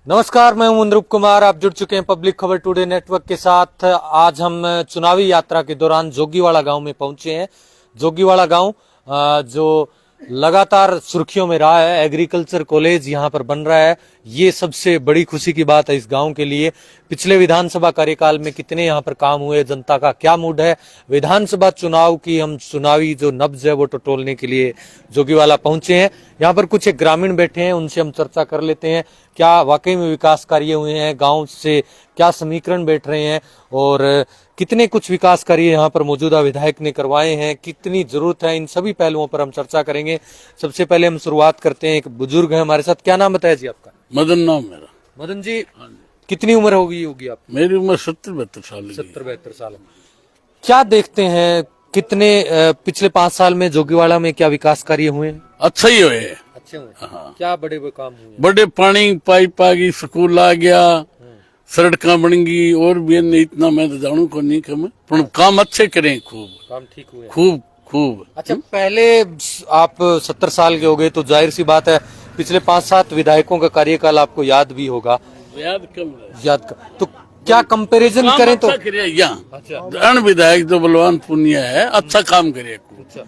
नमस्कार, मैं हूं अनुरूप कुमार। आप जुड़ चुके हैं पब्लिक खबर टुडे नेटवर्क के साथ। आज हम चुनावी यात्रा के दौरान जोगीवाड़ा गांव में पहुंचे हैं। जोगीवाड़ा गांव जो लगातार सुर्खियों में रहा है, एग्रीकल्चर कॉलेज यहां पर बन रहा है, ये सबसे बड़ी खुशी की बात है इस गांव के लिए। पिछले विधानसभा कार्यकाल में कितने यहां पर काम हुए, जनता का क्या मूड है, विधानसभा चुनाव की हम चुनावी जो नब्ज है वो टटोलने के लिए जोगीवाड़ा पहुंचे हैं। यहाँ पर कुछ एक ग्रामीण बैठे हैं, उनसे हम चर्चा कर लेते हैं क्या वाकई में विकास कार्य हुए हैं, गांव से क्या समीकरण बैठ रहे हैं और कितने कुछ विकास कार्य यहाँ पर मौजूदा विधायक ने करवाए हैं, कितनी जरूरत है, इन सभी पहलुओं पर हम चर्चा करेंगे। सबसे पहले हम शुरुआत करते हैं, एक बुजुर्ग है हमारे साथ। क्या नाम बताया जी आपका? मदन नाम मेरा। मदन जी, कितनी उम्र होगी आप? मेरी उम्र 70-72 साल है। 70-72 साल। क्या देखते हैं कितने पिछले 5 साल में जोगीवाड़ा में क्या विकास कार्य हुए हैं? अच्छा ही हुए। अच्छे हुए। हाँ। क्या बड़े काम हुए? बड़े पानी पाइप आ गई, स्कूल आ गया, सड़क बन गई, और भी इतना मैं तो जानू को नहीं कम, पर काम अच्छे करें, खूब काम ठीक हुए, खूब खूब। अच्छा, पहले आप 70 साल के हो गए तो जाहिर सी बात है पिछले 5-7 विधायकों का कार्यकाल आपको याद भी होगा। याद कम तो क्या कंपैरिजन करें तो अच्छा, विधायक जो बलवान पुनिया है अच्छा काम करे। अच्छा,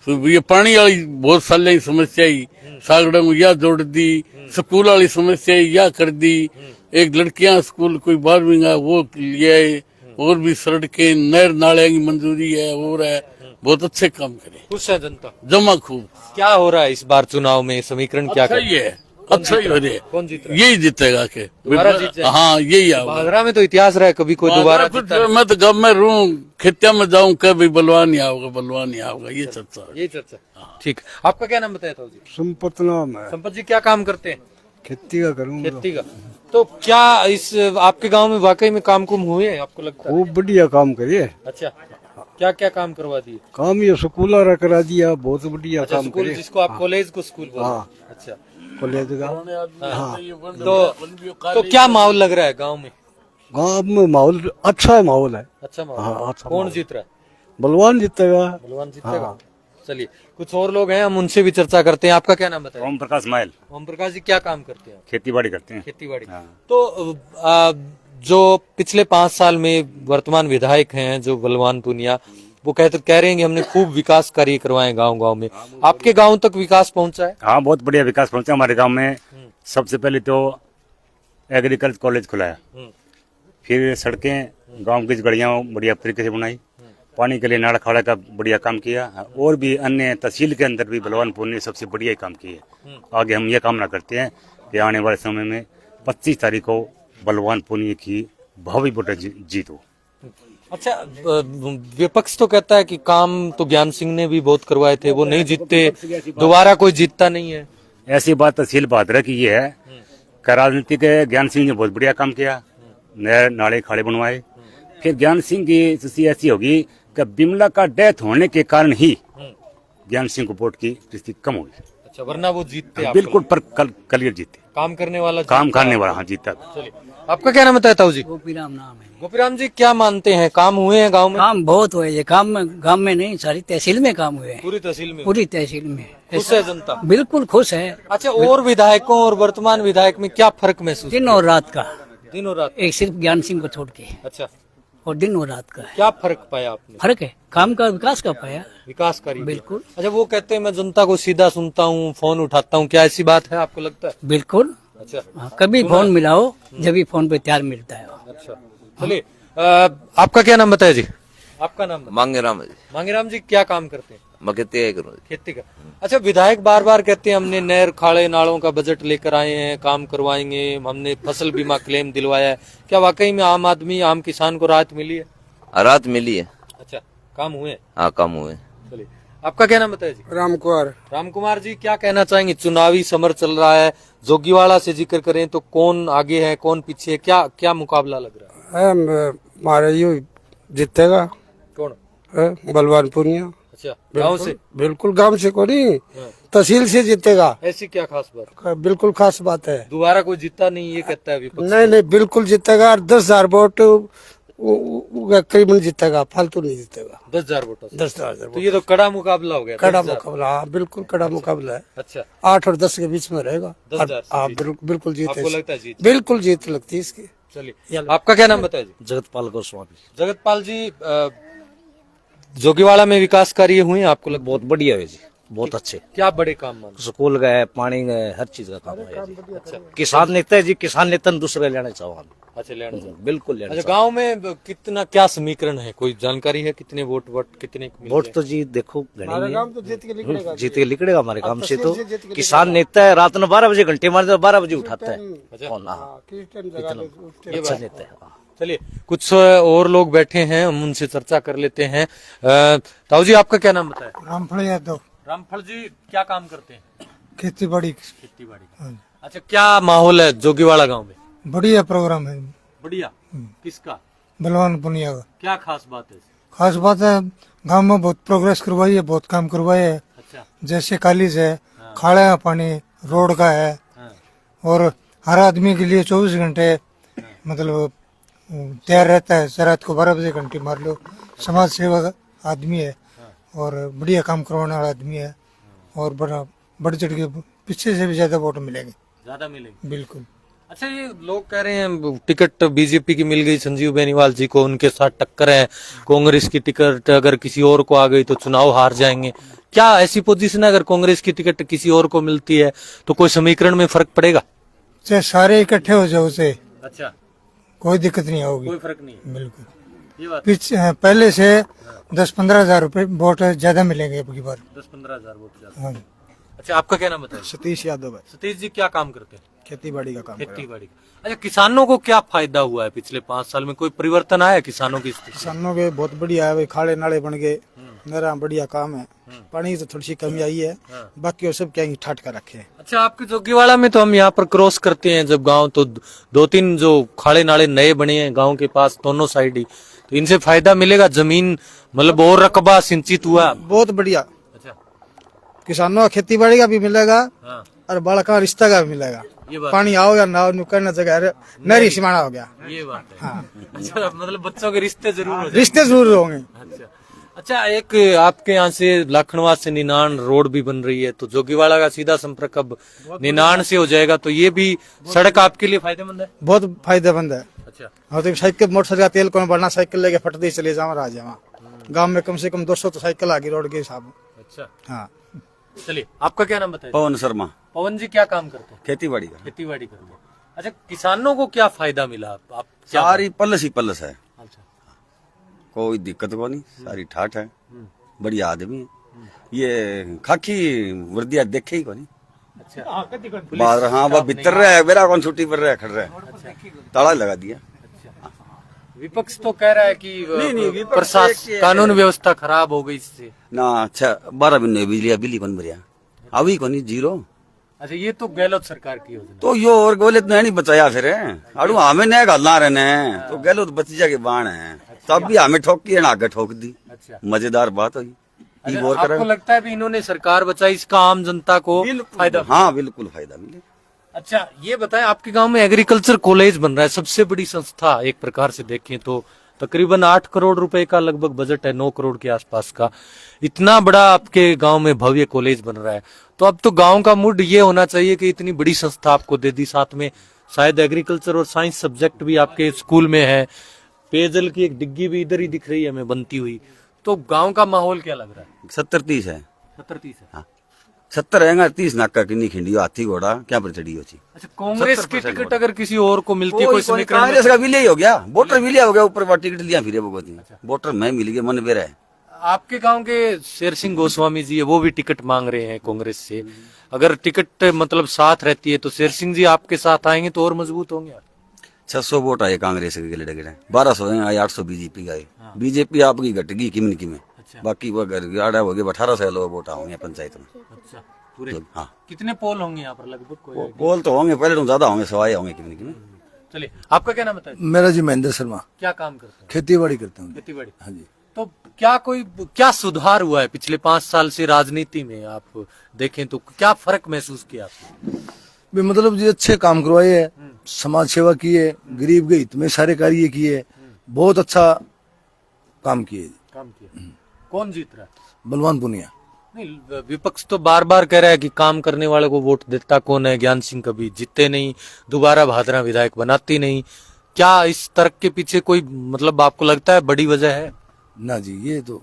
तो ये पानी वाली बहुत साल की समस्या ही सागड़ में या जोड़ दी, स्कूल वाली समस्या या कर दी, एक लड़कियां स्कूल कोई 12वीं का वो लिए, और भी सड़कें नहर नाले की मंजूरी है, और है बहुत अच्छे काम करे। खुश है जनता जमा खूब। क्या हो रहा है इस बार चुनाव में, समीकरण क्या अच्छा ही है, अच्छा ही हो रही है। कौन जीत रहा है? यही जीतेगा के दोबारा जीत जाएगा? हाँ यही है। बागरा में तो इतिहास रहा है, कभी कोई दोबारा मैं तो गाँव में रहूं, खेतिया में जाऊं, कभी बलवान ही आओगे, बलवान ही आओगे, ये चर्चा। ये चर्चा। ठीक, आपका क्या नाम बताया था जी? संपत नाम है। संपत जी, क्या काम करते हैं? खेती का करूँगा। खेती का। तो क्या इस आपके गांव में वाकई में काम कुम हुए हैं, आपको लगता है? खूब बढ़िया काम करिए। अच्छा, क्या क्या काम करवा दिए? काम ये स्कूल वाला करा दिया, बहुत बढ़िया अच्छा, काम स्कूल करे। जिसको आप कॉलेज को स्कूल बोलते हैं। हाँ। अच्छा, कॉलेज का। तो क्या माहौल लग रहा है गांव में? गाँव में माहौल अच्छा है, माहौल है। अच्छा माहौल। हाँ, अच्छा कौन माहौल। जीत रहा है? बलवान जीतेगा। बलवान जीतेगा। हाँ। चलिए, कुछ और लोग हैं, हम उनसे भी चर्चा करते हैं। आपका क्या नाम बताइए? ओम प्रकाश माइल। ओम प्रकाश जी, क्या काम करते हैं? खेती बाड़ी करते हैं। खेती बाड़ी। हाँ। तो जो पिछले 5 साल में वर्तमान विधायक हैं जो बलवान पुनिया, वो कह रहे हैं कि हमने खूब विकास कार्य करवाए गांव गांव में। आपके गांव तक विकास पहुंचा है? हाँ, बहुत बढ़िया विकास पहुंचा हमारे गांव में। सबसे पहले तो एग्रीकल्चर कॉलेज खुलाया, फिर सड़कें गांव की गड़ियाँ बढ़िया तरीके से बनाई, पानी के लिए नाड़ा खाड़ा का बढ़िया काम किया, और भी अन्य तहसील के अंदर भी बलवानपुर ने सबसे बढ़िया काम किए। आगे हम ये कामना करते हैं कि आने वाले समय में 25 तारीख को बलवानपुर की भावी वोट जीत हो। अच्छा, विपक्ष तो कहता है कि काम तो ज्ञान सिंह ने भी बहुत करवाए थे, वो नहीं जीतते, दोबारा कोई जीतता नहीं है। ऐसी बात तहसील बहादुर की ये है कि राजनीति के ज्ञान सिंह ने बहुत बढ़िया काम किया, नए नाले खाड़े बनवाए। फिर ज्ञान सिंह की स्थिति ऐसी होगी कि बिमला का डेथ होने के कारण ही ज्ञान सिंह को वोट की स्थिति कम होगी। अच्छा, वरना वो जीतते? बिल्कुल, पर क्लियर जीते। काम करने वाला, काम करने वाला, हाँ, जीता। चलिए, आपका क्या नाम बताया था जी? गोपीराम नाम है। गोपीराम जी, क्या मानते हैं, काम हुए हैं गांव में? काम बहुत हुए, ये काम में, गांव में नहीं, सारी तहसील में काम हुए हैं। पूरी तहसील में? पूरी तहसील में खुश है जनता? बिल्कुल खुश है। अच्छा, और विधायकों और वर्तमान विधायक में क्या फर्क महसूस? दिन और रात का। दिन और रात? एक सिर्फ ज्ञान सिंह को छोड़ के, अच्छा, और दिन और रात का है। क्या फर्क पाया आपने? फर्क है, काम का, विकास का पाया। विकास कार्य? बिल्कुल। अच्छा, वो कहते हैं मैं जनता को सीधा सुनता हूँ, फोन उठाता हूँ, क्या ऐसी बात है, आपको लगता है? बिल्कुल। अच्छा। हाँ, कभी फोन मिलाओ, जब भी फोन पे तैयार मिलता है। अच्छा, चलिए, आपका क्या नाम बताया जी? आपका नाम? मांगेराम जी। मांगेराम जी, क्या काम करते हैं? मैं खेती करूँ। खेती का। अच्छा, विधायक बार बार कहते हैं हमने नहर खाड़े नालों का बजट लेकर आए हैं, काम करवाएंगे, हमने फसल बीमा क्लेम दिलवाया है। क्या वाकई में आम आदमी, आम किसान को राहत मिली है? रात मिली है। अच्छा, काम हुए? हाँ, काम हुए। चलिए, आपका क्या नाम बताया जी? राम कुमार। राम कुमार जी, क्या कहना चाहेंगे? चुनावी समर चल रहा है, जोगीवाड़ा से जिक्र करें तो कौन आगे है, कौन पीछे है, क्या क्या मुकाबला लग रहा है? हमारे यू जीतेगा। कौन? बलवान पुनिया। अच्छा, गाँव से? बिल्कुल, गांव से को नहीं, तहसील से जीतेगा। ऐसी क्या खास बात? बिल्कुल खास बात है। दोबारा कोई जीता नहीं, ये कहता है विपक्ष? नहीं नहीं, बिल्कुल जीतेगा। 10,000 वोट वो करीबन जीतेगा, फालतू नहीं जीतेगा। 10,000 वोटों से। 10,000 तो ये तो कड़ा मुकाबला हो गया। कड़ा 10,000। मुकाबला, हाँ बिल्कुल कड़ा मुकाबला है। अच्छा, 8 और 10 के बीच में रहेगा। 10,000 से हाँ जीत। बिल्कुल जीत आपको लगता है जीत? बिल्कुल जीत लगती है इसकी। चलिए, आपका क्या नाम बताइए जी? जगतपाल गोस्वामी। जगतपाल जी, जोगीवाड़ा में विकास कार्य हुए हैं आपको लगता? बहुत बढ़िया है जी, बहुत अच्छे। क्या बड़े काम मानते स्कूल गए, पानी गए, हर चीज का काम है जी। किसान नेता है जी, किसान नेता दूसरे लेना चाहो हम। अच्छा, लेना चाहिए। बिल्कुल लेना अच्छा, गांव में कितना क्या समीकरण है, कोई जानकारी है? कितने वोट कितने मिल वोट जाए? तो जी देखो हमारे गांव तो जीत के निकलेगा। जीत के निकलेगा हमारे काम से। तो तहसील से जीत के किसान नेता है, रात में 12 बजे घंटे मारते 12 बजे उठाता है। कौन? हाँ, हाँ, किस टाइम जगा दे, उस टाइम। अच्छा नेता है। हाँ। चलिए, कुछ और लोग बैठे हैं, हम उनसे चर्चा कर लेते हैं। ताऊ जी, आपका क्या नाम बताए? रामफल यादव, रामफल जी, क्या काम करते हैं? खेती बाड़ी। खेती बाड़ी। अच्छा, क्या माहौल है जोगीवाड़ा गांव में? बढ़िया प्रोग्राम है, बढ़िया। किसका? बलवान पुनिया का। क्या खास बात है? खास बात है, गांव में बहुत प्रोग्रेस करवाई है, बहुत काम करवाए है। अच्छा। जैसे कॉलेज है, खाड़ा का पानी, रोड का है, हाँ। और हर आदमी के लिए 24 घंटे मतलब तैयार रहता है। रात को 12 बजे घंटी मार लो। समाज सेवक आदमी है और बढ़िया काम करवाने वाला आदमी है, और बड़ा बढ़ चढ़ के पीछे से भी ज्यादा वोट मिलेंगे। ज्यादा मिलेंगे? बिल्कुल। अच्छा, ये लोग कह रहे हैं टिकट बीजेपी की मिल गई संजीव बेनीवाल जी को, उनके साथ टक्कर है। कांग्रेस की टिकट अगर किसी और को आ गई तो चुनाव हार जाएंगे। क्या ऐसी पोजीशन है, अगर कांग्रेस की टिकट किसी और को मिलती है तो कोई समीकरण में फर्क पड़ेगा? चाहे सारे इकट्ठे हो जाओ उसे, अच्छा, कोई दिक्कत नहीं होगी। कोई फर्क नहीं है। बिल्कुल। ये बात पीछे पहले से 10-15 हजार रुपए वोट ज्यादा मिलेंगे अब की बार। 10-15 हजार वोट ज्यादा। हाँ। अच्छा, आपका क्या नाम बताइए? सतीश यादव है, सतीश जी, क्या काम करते हैं? खेती बाड़ी का काम। खेती बाड़ी का। अच्छा, किसानों को क्या फायदा हुआ है पिछले 5 साल में? कोई परिवर्तन आया किसानों की स्थिति? किसानों के बहुत बढ़िया है भाई, खाड़े नाले बन गए, मेरा बढ़िया काम है। पानी की तो थोड़ी सी कमी आई है, बाकी और सब क्या ठाट कर रखे हैं। अच्छा, आपके जोगीवाड़ा में तो हम यहाँ पर क्रॉस करते हैं जब गांव, तो 2-3 जो खाड़े नाले नए बने हैं गांव के पास दोनों साइड ही, तो इनसे फायदा मिलेगा? जमीन मतलब और रकबा सिंचित हुआ? बहुत बढ़िया, अच्छा। किसानों का खेती बाड़ी का भी मिलेगा हाँ, और बड़ा का रिश्ता का भी मिलेगा। ये बात पानी आओ या ना आओ, करना जगह नहरी सीमाना हो गया। ये बात है। अच्छा, मतलब बच्चों के रिश्ते जरूर हो जाएंगे। रिश्ते जरूर होंगे। अच्छा। अच्छा, एक आपके यहाँ से लाखनवा से निनान रोड भी बन रही है, तो जोगीवाड़ा का सीधा संपर्क अब निनान से हो जाएगा, तो ये भी सड़क आपके लिए फायदेमंद है? बहुत फायदेमंद है। अच्छा। हाँ, तो साइकिल मोटरसाइकिल का तेल कौन बढ़ना, साइकिल लेके फटते ही चले जाओ आ जाओ। गांव में कम से कम 200 तो साइकिल आ गई रोड के हिसाब। अच्छा, हाँ। चलिए, आपका क्या नाम बताइए? पवन शर्मा, पवन जी, क्या काम करते हैं? खेती बाड़ी का। खेती बाड़ी करते हैं। अच्छा, किसानों को क्या फायदा मिला? आप क्या? सारी पलस ही पलस है, अच्छा। कोई दिक्कत को नहीं, सारी ठाठ है, बढ़िया आदमी है। ये खाकी वर्दिया देखे ही को नहीं। अच्छा। बाहर हाँ वह भीतर रहा है, मेरा कौन छुट्टी पर रहा, खड़ रहा है, ताला लगा दिया। विपक्ष तो कह रहा है कि नहीं, विपक्ष प्रशासन कानून व्यवस्था खराब हो गई इससे। ना अच्छा 12 महीने बिजली बिल्ली कौन भरिया, अभी को नहीं, जीरो। अच्छा, ये तो गहलोत सरकार की योजना। तो यो और गोले तो नहीं बचाया फिर अड़ू हमें नहीं गलना रहने, तो गहलोत बच्चिया के बाण है, तब भी हमें ठोक की आगे ठोक दी। अच्छा। मजेदार बात हुई। अच्छा, आपको लगता है भी इन्होंने सरकार बचाई, इसका आम जनता को फायदा? हाँ बिल्कुल फायदा मिले। अच्छा, ये बताएं, आपके गांव में एग्रीकल्चर कॉलेज बन रहा है, सबसे बड़ी संस्था एक प्रकार से देखें तो, तकरीबन 8 करोड़ रुपए का लगभग बजट है, 9 करोड़ के आसपास का। इतना बड़ा आपके गांव में भव्य कॉलेज बन रहा है, तो अब तो गांव का मूड ये होना चाहिए कि इतनी बड़ी संस्था आपको दे दी, साथ में शायद एग्रीकल्चर और साइंस सब्जेक्ट भी आपके स्कूल में है, पेयजल की एक डिग्गी भी इधर ही दिख रही है हमें बनती हुई, तो गांव का माहौल क्या लग रहा है? 70-30 है। 70-30 है। हाँ 70 रहेगा, 30 नाका किन्नी खिंडी हाथी घोड़ा क्या पर चढ़ी होती। अच्छा, कांग्रेस की टिकट अगर किसी और को मिलती है, कोई समीकरण? कांग्रेस का विलय हो गया, वोटर विलय हो गया, ऊपर टिकट लिया फिर भगवती वोटर मैं मिल गया, मन बेरा है। आपके गांव के शेर सिंह गोस्वामी जी है, वो भी टिकट मांग रहे हैं कांग्रेस से। अगर टिकट मतलब साथ रहती है तो शेर सिंह जी आपके साथ आएंगे तो और मजबूत होंगे। 600 वोट आए कांग्रेस के गिले गिले, 1200 आए, 800 बीजेपी आए। बीजेपी आपकी घटेगी किमिन की में, बाकी वो गाड़ा हो गया 1800 लोग वोट होंगे पंचायत में। अच्छा, पूरे? हाँ, कितने पोल होंगे यहाँ पर लगभग? कोई पोल तो होंगे, पहले तो ज्यादा होंगे, 100 होंगे किमिन की में। चलिए, आपका क्या नाम बताइए? मेरा जी महेंद्र शर्मा, क्या काम करते हैं? खेती बाड़ी करता हूँ। खेती बाड़ी। हाँ जी। तो क्या सुधार हुआ है पिछले 5 साल से राजनीति में? आप देखें तो क्या फर्क महसूस किया आपने? भी मतलब जी अच्छे काम करवाए है, समाज सेवा की है, गरीब के हित में सारे कार्य किए, बहुत अच्छा काम किए। काम किया। कौन जीत रहा है? बलवान पुनिया। नहीं, विपक्ष तो बार बार कह रहा है कि काम करने वाले को वोट देता कौन है, ज्ञान सिंह कभी जीते नहीं, दोबारा भादरा विधायक बनाती नहीं। क्या इस तर्क के पीछे कोई मतलब आपको लगता है बड़ी वजह है? ना जी, ये तो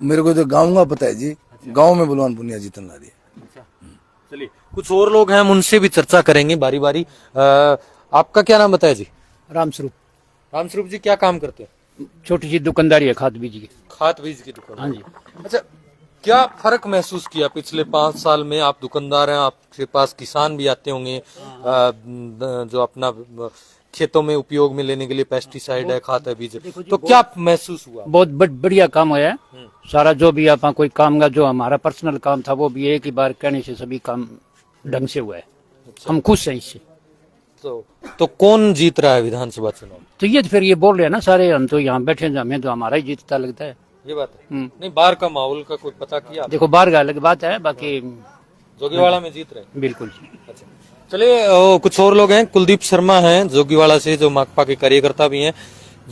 मेरे को तो गाँव का पता है जी। गाँव में बलवान पुनिया जीतन ला रही है। चलिए, कुछ और लोग हैं, हम उनसे भी चर्चा करेंगे बारी बारी। आपका क्या नाम बताया जी? रामस्वरूप। रामस्वरूप जी, क्या काम करते हैं? छोटी सी दुकानदारी है खाद बीज की। खाद बीज की दुकान। हाँ जी। अच्छा, क्या फर्क महसूस किया पिछले 5 साल में? आप दुकानदार हैं, आपके पास किसान भी आते होंगे जो अपना खेतों में उपयोग में लेने के लिए पेस्टिसाइड है, खाद है, बीज है, तो क्या महसूस हुआ? बहुत बढ़िया काम होया है। सारा जो भी आप कोई काम का जो हमारा पर्सनल काम था वो भी एक ही बार कहने से सभी काम ढंग से हुआ है। हम खुश हैं इससे। तो कौन जीत रहा है विधानसभा चुनाव? तो ये फिर ये बोल रहे हैं ना सारे, हम तो यहाँ बैठे हैं, हमें तो हमारा ही जीतता लगता है। ये बात है। नहीं, बाहर का माहौल का कोई पता किया? देखो बाहर का अलग बात है, बाकी जोगीवाड़ा में जीत रहे हैं। बिल्कुल। अच्छा, चलिए, कुछ और लोग हैं। कुलदीप शर्मा हैं जोगीवाड़ा से, जो माकपा के कार्यकर्ता भी हैं।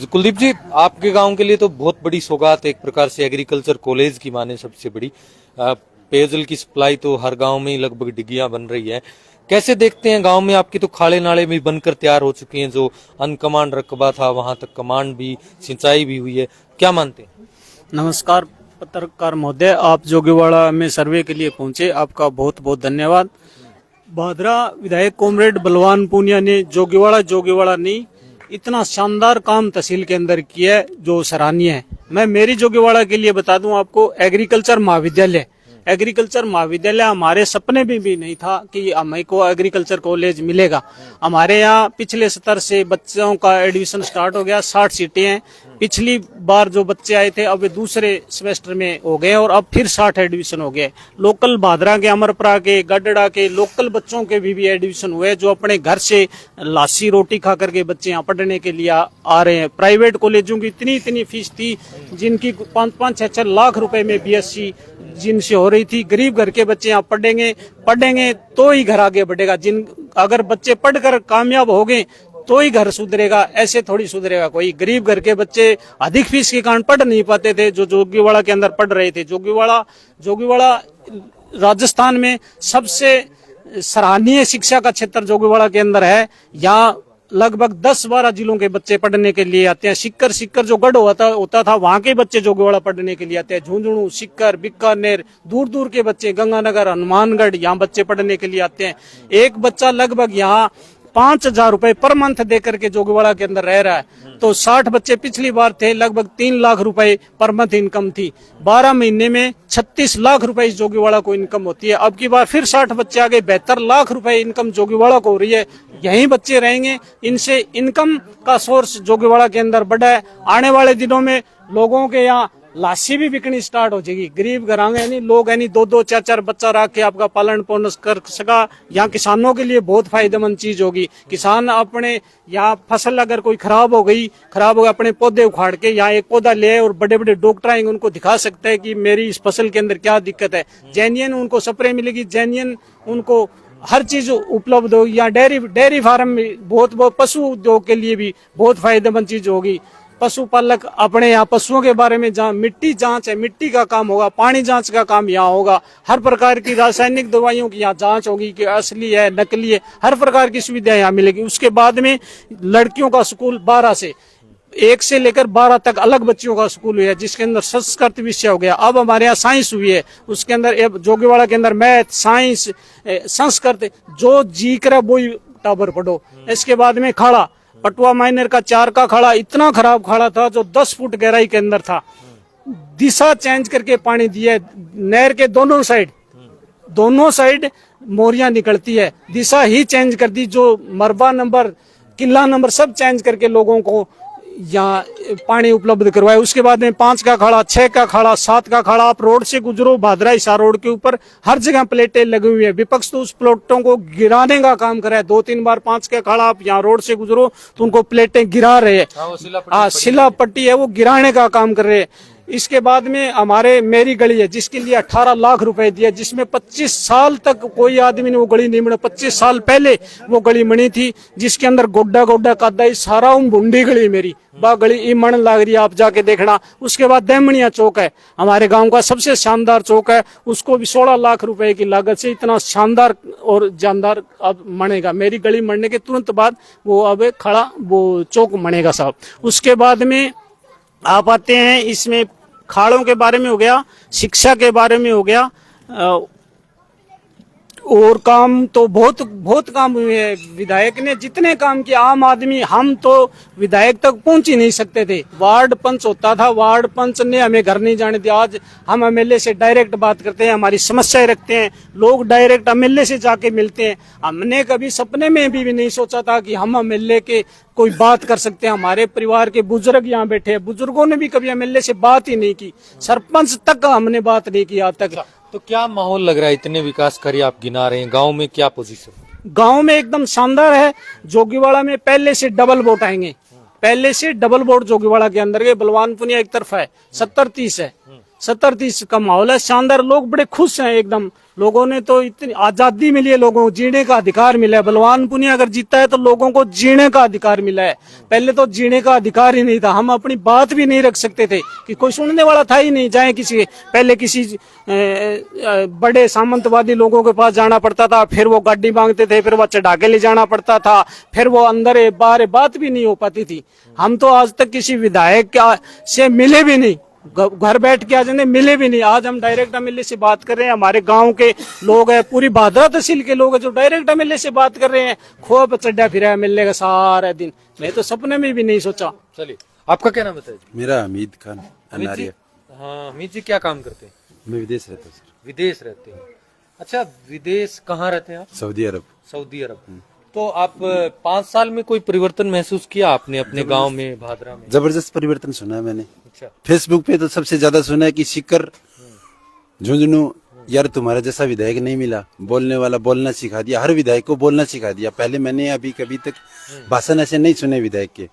कुलदीप जी, आपके गांव के लिए तो बहुत बड़ी सौगात एक प्रकार से एग्रीकल्चर कॉलेज की माने सबसे बड़ी। पेयजल की सप्लाई तो हर गांव में लगभग डिग्गियां बन रही है। कैसे देखते हैं गांव में? आपकी तो खाले नाले भी बनकर तैयार हो चुके हैं, जो अनकमांड रकबा था वहां तक कमांड भी, सिंचाई भी हुई है। क्या मानते हैं? नमस्कार पत्रकार महोदय, आप जोगीवाड़ा में सर्वे के लिए पहुंचे, आपका बहुत बहुत धन्यवाद। भादरा विधायक कॉमरेड बलवान पुनिया ने जोगीवाड़ा नहीं, इतना शानदार काम तहसील के अंदर किया है जो सराहनीय है। मैं मेरी जोगीवाड़ा के लिए बता दूं आपको, एग्रीकल्चर महाविद्यालय हमारे सपने में भी नहीं था कि हमें को एग्रीकल्चर कॉलेज मिलेगा। हमारे यहाँ पिछले सत्र से बच्चों का एडमिशन स्टार्ट हो गया। 60 सीटें हैं। पिछली बार जो बच्चे आए थे अब वे दूसरे सेमेस्टर में हो गए और अब फिर 60 एडमिशन हो गए। लोकल भादरा के, अमरपुरा के, गडड़ा के लोकल बच्चों के भी एडमिशन हुए, जो अपने घर से लासी रोटी खा करके बच्चे यहाँ पढ़ने के लिए आ रहे हैं। प्राइवेट कॉलेजों की इतनी फीस थी, जिनकी 5-6 लाख रुपए में BSc जिनसे हो रही थी। गरीब घर के बच्चे यहाँ पढ़ेंगे तो ही घर आगे बढ़ेगा। अगर बच्चे पढ़कर कामयाब हो गए तो ही घर सुधरेगा, ऐसे थोड़ी सुधरेगा कोई। गरीब घर के बच्चे अधिक फीस के कारण पढ़ नहीं पाते थे, जो जोगीवाड़ा के अंदर पढ़ रहे थे। जोगीवाड़ा राजस्थान में सबसे सराहनीय शिक्षा का क्षेत्र जोगीवाड़ा के अंदर है। यहाँ लगभग 10-12 जिलों के बच्चे पढ़ने के लिए आते हैं। सिक्कर जो गढ़ होता था, वहाँ के बच्चे जोगीवाड़ा पढ़ने के लिए आते हैं। झुंझुनू, सिक्कर, बीकानेर, दूर के बच्चे, गंगानगर, हनुमानगढ़, यहाँ बच्चे पढ़ने के लिए आते हैं। एक बच्चा लगभग यहाँ 5,000 रुपए पर मंथ दे करके जोगीवाड़ा के अंदर रह रहा है। तो 60 बच्चे पिछली बार थे, लगभग 3 लाख रुपए पर मंथ इनकम थी। 12 महीने में 36 लाख रुपए इस जोगीवाड़ा को इनकम होती है। अब की बार फिर 60 बच्चे आ गए, 72 लाख रुपए इनकम जोगीवाड़ा को हो रही है। यहीं बच्चे रहेंगे, इनसे इनकम का सोर्स जोगीवाड़ा के अंदर बढ़ा है। आने वाले दिनों में लोगों के यहाँ लाशी भी बिकनी स्टार्ट हो जाएगी। गरीब घरांगे यानी लोग यानी 2-2, 4-4 बच्चा रख के आपका पालन पोषण कर सका। यहाँ किसानों के लिए बहुत फायदेमंद चीज होगी। किसान अपने यहाँ फसल अगर कोई खराब हो गई अपने पौधे उखाड़ के यहाँ एक पौधा ले और बड़े डॉक्टर आएंगे, उनको दिखा सकता है कि मेरी इस फसल के अंदर क्या दिक्कत है। जेन्युइन उनको स्प्रे मिलेगी, जेन्युइन उनको हर चीज उपलब्ध होगी। यहाँ डेयरी फार्म में बहुत पशु उद्योग के लिए भी बहुत फायदेमंद चीज होगी। पशुपालक अपने यहाँ पशुओं के बारे में जहाँ मिट्टी जांच है, मिट्टी का काम होगा, पानी जांच का काम यहाँ होगा। हर प्रकार की रासायनिक दवाइयों की यहाँ जांच होगी कि असली है नकली है, हर प्रकार की सुविधा यहाँ मिलेगी। उसके बाद में लड़कियों का स्कूल 12 से 1 से लेकर 12 तक अलग बच्चियों का स्कूल हुआ है, जिसके अंदर संस्कृत विषय हो गया। अब हमारे यहाँ साइंस हुई है, उसके अंदर जोगीवाड़ा के अंदर मैथ, साइंस, संस्कृत, जो जी कर वो टाबर पढ़ो। इसके बाद में खाड़ा, पटुआ माइनर का 4 का खाड़ा इतना खराब खाड़ा था जो 10 फुट गहराई के अंदर था। दिशा चेंज करके पानी दिया, नहर के दोनों साइड मोरियां निकलती है, दिशा ही चेंज कर दी। जो मरबा नंबर, किला नंबर सब चेंज करके लोगों को यहाँ पानी उपलब्ध करवाए। उसके बाद में 5 का खाड़ा, 6 का खाड़ा, 7 का खाड़ा। आप रोड से गुजरो, भादरा हिसार रोड के ऊपर हर जगह प्लेटें लगी हुई है। विपक्ष तो उस प्लेटों को गिराने का काम कर रहा है। 2-3 बार 5 का खाड़ा आप यहाँ रोड से गुजरो तो उनको प्लेटें गिरा रहे हैं। शिला पट्टी है वो गिराने का काम कर रहे हैं। इसके बाद में हमारे मेरी गली है जिसके लिए 18 लाख रुपए दिए, जिसमें 25 साल तक कोई आदमी ने वो गली नहीं बना। 25 साल पहले वो गली बनी थी, जिसके अंदर गोड्डा गोड्डा कादा सारा भुंडी गली मेरी बा गली ई मन लग रही है, आप जाके देखना। उसके बाद देमनिया चौक है, हमारे गांव का सबसे शानदार चौक है, उसको भी 16 लाख रुपए की लागत से इतना शानदार और जानदार अब बनेगा। मेरी गली मरने के तुरंत बाद वो अब खड़ा वो चौक बनेगा साहब। उसके बाद में आप आते हैं, इसमें खाड़ों के बारे में हो गया, शिक्षा के बारे में हो गया, और काम तो बहुत बहुत काम हुए हैं। विधायक ने जितने काम किए, आम आदमी हम तो विधायक तक पहुंच ही नहीं सकते थे। वार्ड पंच होता था, वार्ड पंच ने हमें घर नहीं जाने दिया। आज हम एमएलए से डायरेक्ट बात करते हैं, हमारी समस्याएं रखते हैं, लोग डायरेक्ट एमएलए से जाके मिलते हैं। हमने कभी सपने में भी नहीं सोचा था कि हम एमएलए के कोई बात कर सकते हैं। हमारे परिवार के बुजुर्ग यहाँ बैठे हैं, बुजुर्गों ने भी कभी एमएलए से बात ही नहीं की, सरपंच तक हमने बात नहीं की आज तक। तो क्या माहौल लग रहा है, इतने विकास कार्य आप गिना रहे हैं, गांव में क्या पोजीशन? गांव में एकदम शानदार है। जोगीवाड़ा में पहले से डबल वोट आएंगे, पहले से डबल वोट जोगीवाड़ा के अंदर के। बलवान पुनिया एक तरफ है, 70-30 है, 70-30 का माहौल है, शानदार। लोग बड़े खुश हैं एकदम, लोगों ने तो इतनी आजादी मिली है, लोगों को जीने का अधिकार मिला है। बलवान पुनिया अगर जीता है तो लोगों को जीने का अधिकार मिला है, पहले तो जीने का अधिकार ही नहीं था। हम अपनी बात भी नहीं रख सकते थे कि कोई सुनने वाला था ही नहीं। चाहे किसी पहले किसी बड़े सामंतवादी लोगों के पास जाना पड़ता था, फिर वो गाड़ी मांगते थे, फिर वो चढ़ा के ले जाना पड़ता था, फिर वो अंदर बाहर बात भी नहीं हो पाती थी। हम तो आज तक किसी विधायक से मिले भी नहीं, घर बैठ के आज मिले भी नहीं। आज हम डायरेक्ट एमएलए से बात कर रहे हैं, हमारे गांव के लोग हैं, पूरी भादरा तहसील के लोग हैं जो डायरेक्ट एमएलए से बात कर रहे हैं। खूब चढ़ा फिरा एमएलए का सारा दिन, मैं तो सपने में भी नहीं सोचा। चलिए, आपका क्या नाम बताइए? मेरा हमीद खान हमीद जी, हाँ हमीद जी, क्या काम करते हैं? मैं विदेश रहता हूँ सर। विदेश रहते हैं? अच्छा, विदेश कहाँ रहते हैं आप? सऊदी अरब। सऊदी अरब। तो आप 5 साल में कोई परिवर्तन महसूस किया आपने अपने गांव में, भादरा में? जबरदस्त परिवर्तन सुना है मैंने। अच्छा। फेसबुक पे तो सबसे ज्यादा सुना है कि सिक्कर झुंझुनू यार तुम्हारा जैसा विधायक नहीं मिला, बोलने वाला बोलना सिखा दिया, हर विधायक को बोलना सिखा दिया। पहले मैंने अभी कभी तक भाषण ऐसे नहीं सुने विधायक के।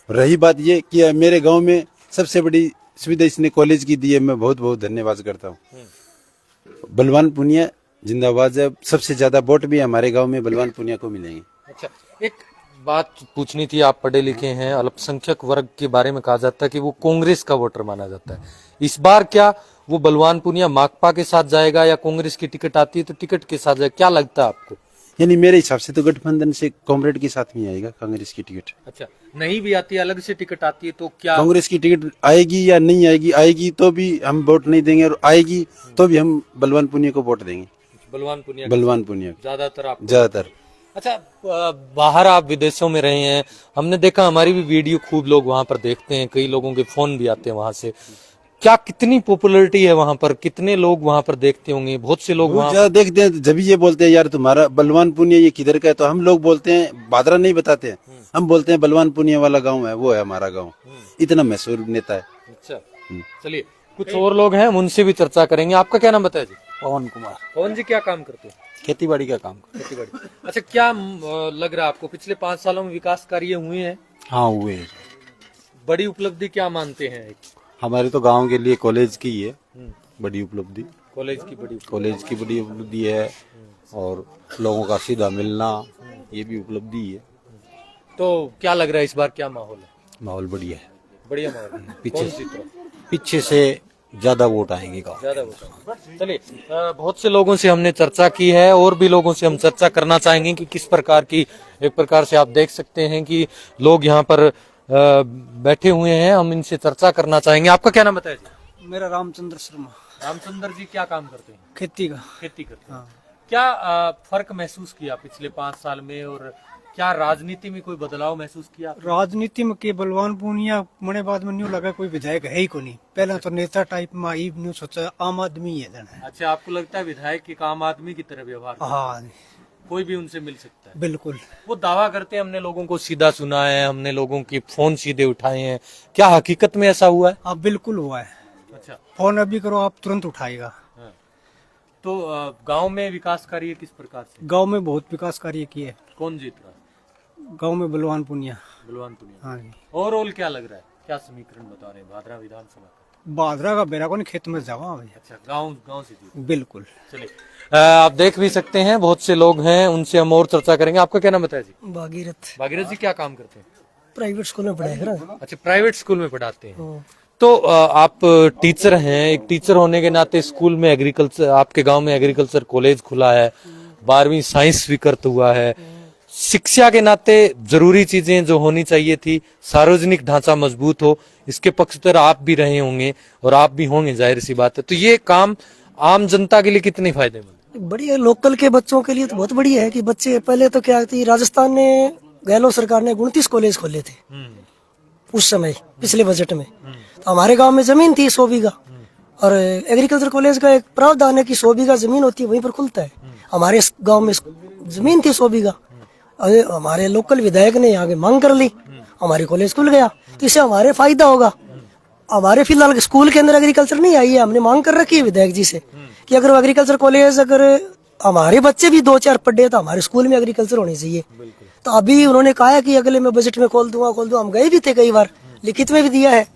रही बात ये कि मेरे गाँव में सबसे बड़ी सुविधा इसने कॉलेज की दी है, मैं बहुत बहुत धन्यवाद करता हूँ। बलवान पुनिया जिंदाबाद है। सबसे ज्यादा वोट भी हमारे गांव में बलवान पुनिया को मिलेंगे। अच्छा, एक बात पूछनी थी, आप पढ़े लिखे हैं, अल्पसंख्यक वर्ग के बारे में कहा जाता है कि वो कांग्रेस का वोटर माना जाता है। इस बार क्या वो बलवान पुनिया माकपा के साथ जाएगा या कांग्रेस की टिकट आती है तो टिकट के साथ जाएगा, क्या लगता है आपको? यानी मेरे हिसाब से तो गठबंधन से कॉमरेड के साथ में आएगा कांग्रेस की टिकट। अच्छा, नहीं भी आती है, अलग से टिकट आती है तो क्या कांग्रेस की टिकट आएगी या नहीं आएगी? आएगी तो भी हम वोट नहीं देंगे और आएगी तो भी हम बलवान पुनिया को वोट देंगे। बलवान पुनिया ज्यादातर आप ज्यादातर। अच्छा, बाहर आप विदेशों में रहे हैं, हमने देखा, हमारी भी वीडियो खूब लोग वहां पर देखते हैं, कई लोगों के फोन भी आते हैं वहां से। क्या कितनी पॉपुलैरिटी है वहां पर, कितने लोग वहां पर देखते होंगे? बहुत से लोग वहां ज्यादा देखते हैं, जब ये बोलते हैं यार तुम्हारा बलवान पुनिया ये किधर का है, तो हम लोग बोलते हैं, भादरा नहीं बताते हैं, हम बोलते हैं बलवान पुनिया वाला गाँव है, वो है हमारा गाँव। इतना मशहूर नेता है। अच्छा, चलिए, कुछ और लोग हैं, हम उनसे भी चर्चा करेंगे। आपका क्या नाम बताया जी? पवन कुमार। पवन जी, क्या काम करते हैं? खेती बाड़ी का काम। खेती बाड़ी। अच्छा, क्या लग रहा है आपको पिछले 5 सालों में विकास कार्य हुए हैं? हाँ हुए। बड़ी उपलब्धि क्या मानते हैं? हमारे तो गांव के लिए कॉलेज की है बड़ी उपलब्धि। कॉलेज की बड़ी उपलब्धि है और लोगों का सीधा मिलना, ये भी उपलब्धि है। तो क्या लग रहा है इस बार क्या माहौल है? माहौल बढ़िया है। बढ़िया माहौल है। पीछे से ज्यादा वोट आएंगे गाँव। ज्यादा वोट। चलिए, बहुत से लोगों से हमने चर्चा की है, और भी लोगों से हम चर्चा करना चाहेंगे कि किस प्रकार की, एक प्रकार से आप देख सकते हैं कि लोग यहाँ पर बैठे हुए हैं, हम इनसे चर्चा करना चाहेंगे। आपका क्या नाम बताया जी? मेरा रामचंद्र शर्मा। रामचंद्र जी, क्या काम करते हैं? खेती करते हैं। क्या फर्क महसूस किया पिछले 5 साल में, और क्या राजनीति में कोई बदलाव महसूस किया? राजनीति में के बलवान पूनिया मने बाद में न्यू लगा कोई विधायक है ही को नहीं। पहले तो नेता टाइप में आई, न्यू सोचा आम आदमी है। अच्छा, आपको लगता है विधायक एक आम आदमी की तरह व्यवहार? हाँ, कोई भी उनसे मिल सकता है? बिल्कुल। वो दावा करते हैं हमने लोगों को सीधा सुना है, हमने लोगों की फोन सीधे उठाए हैं, क्या हकीकत में ऐसा हुआ है? हाँ बिल्कुल हुआ है। अच्छा, फोन अभी करो आप तुरंत उठाएगा। तो गांव में विकास कार्य किस प्रकार से? गांव में बहुत विकास कार्य किए। कौन जीत रहा है गांव में? बलवान पुनिया। बलवान पुनिया। हाँ जी। ओवरऑल क्या लग रहा है, क्या समीकरण बता रहे हैं भादरा विधानसभा का? बादरा का बेरा को नहीं खेत में जावा अच्छा, गांव से जी। बिल्कुल। चलिए, आप देख भी सकते हैं बहुत से लोग हैं, उनसे हम और चर्चा करेंगे। आपका क्या नाम बताया जी? भागीरथ जी क्या काम करते हैं? प्राइवेट स्कूल में पढ़ाएगा। अच्छा, प्राइवेट स्कूल में पढ़ाते हैं। तो आप टीचर हैं, एक टीचर होने के नाते स्कूल में एग्रीकल्चर, आपके गांव में एग्रीकल्चर कॉलेज खुला है, 12वीं साइंस स्वीकृत हुआ है। शिक्षा के नाते जरूरी चीजें जो होनी चाहिए थी, सार्वजनिक ढांचा मजबूत हो, इसके पक्षधर आप भी रहे होंगे और आप भी होंगे, जाहिर सी बात है। तो ये काम आम जनता के लिए कितनी फायदेमंद? बढ़िया, लोकल के बच्चों के लिए तो बहुत बढ़िया है कि बच्चे, पहले तो क्या थी, राजस्थान ने, गहलोत सरकार ने 29 कॉलेज खोले थे उस समय, पिछले बजट में। तो हमारे गांव में जमीन थी 100 बीघा, और एग्रीकल्चर कॉलेज का एक प्रावधान है कि 100 बीघा जमीन होती है, वहीं पर खुलता है। हमारे गांव में जमीन थी 100 बीघा, हमारे लोकल विधायक ने यहाँ की मांग कर ली, हमारी कॉलेज खुल गया। तो इससे हमारे फायदा होगा। हमारे फिलहाल स्कूल के अंदर एग्रीकल्चर नहीं आई है, हमने मांग कर रखी है विधायक जी से कि अगर एग्रीकल्चर कॉलेज, अगर हमारे बच्चे भी 2-4 पढ़े तो हमारे स्कूल में एग्रीकल्चर होनी चाहिए। तो अभी उन्होंने कहा है कि अगले मैं बजट में खोल दूंगा। हम गए भी थे कई बार, लिखित में भी दिया है।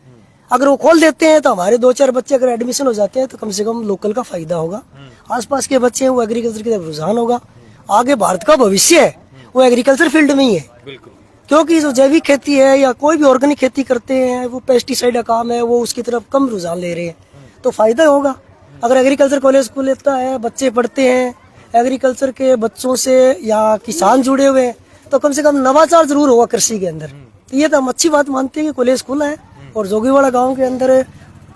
अगर वो खोल देते हैं तो हमारे 2-4 बच्चे अगर एडमिशन हो जाते हैं तो कम से कम लोकल का फायदा होगा। आसपास के बच्चे हैं वो एग्रीकल्चर की तरफ रुझान होगा। आगे भारत का भविष्य है वो एग्रीकल्चर फील्ड में ही है, क्योंकि जो जैविक खेती है या कोई भी ऑर्गेनिक खेती करते हैं, वो पेस्टिसाइड का काम है, वो उसकी तरफ कम रुझान ले रहे हैं। तो फायदा होगा अगर एग्रीकल्चर कॉलेज खुल लेता है, बच्चे पढ़ते हैं, एग्रीकल्चर के बच्चों से या किसान जुड़े हुए हैं, तो कम से कम नवाचार जरूर होगा कृषि के अंदर। तो ये तो हम अच्छी बात मानते हैं कि कॉलेज खुला है। और जोगीवाड़ा गांव के अंदर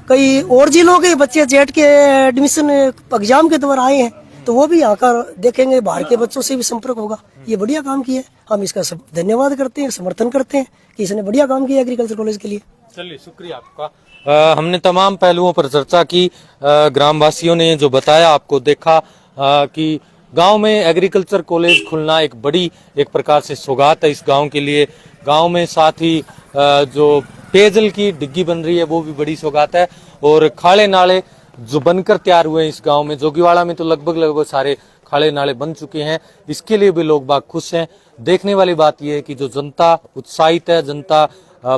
कई और जिलों के बच्चे जेट के एडमिशन एग्जाम के द्वारा आए हैं, तो वो भी आकर देखेंगे, बाहर के बच्चों से भी संपर्क होगा। ये बढ़िया काम किया है, हम इसका सब धन्यवाद करते हैं, समर्थन करते हैं कि इसने बढ़िया काम किया एग्रीकल्चर कॉलेज के लिए। चलिए, शुक्रिया आपका। हमने तमाम पहलुओं पर चर्चा की। ग्रामवासियों ने जो बताया, आपको देखा कि गांव में एग्रीकल्चर कॉलेज खुलना एक बड़ी, एक प्रकार से सौगात है इस गांव के लिए। गांव में साथ ही जो पेयजल की डिग्गी बन रही है वो भी बड़ी सौगात है, और खाले नाले जो बनकर तैयार हुए हैं इस गांव में, जोगीवाड़ा में तो लगभग सारे खाले नाले बन चुके हैं। इसके लिए भी लोग बाग खुश हैं। देखने वाली बात यह है कि जो जनता उत्साहित है, जनता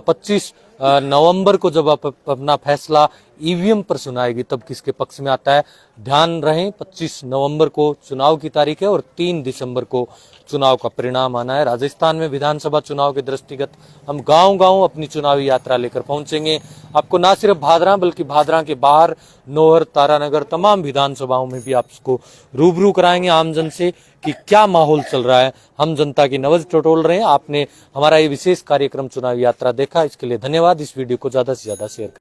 25 नवंबर को जब अपना फैसला ईवीएम पर सुनाएगी तब किसके पक्ष में आता है। ध्यान रहे, 25 नवंबर को चुनाव की तारीख है और 3 दिसंबर को चुनाव का परिणाम आना है। राजस्थान में विधानसभा चुनाव के दृष्टिगत हम गांव-गांव अपनी चुनावी यात्रा लेकर पहुंचेंगे। आपको न सिर्फ भादरा बल्कि भादरा के बाहर नौहर, तारानगर, तमाम विधानसभाओं में भी आपको रूबरू कराएंगे आमजन से कि क्या माहौल चल रहा है। हम जनता की नब्ज टटोल रहे हैं। आपने हमारा ये विशेष कार्यक्रम चुनावी यात्रा देखा, इसके लिए धन्यवाद। इस वीडियो को ज्यादा से ज्यादा शेयर करें।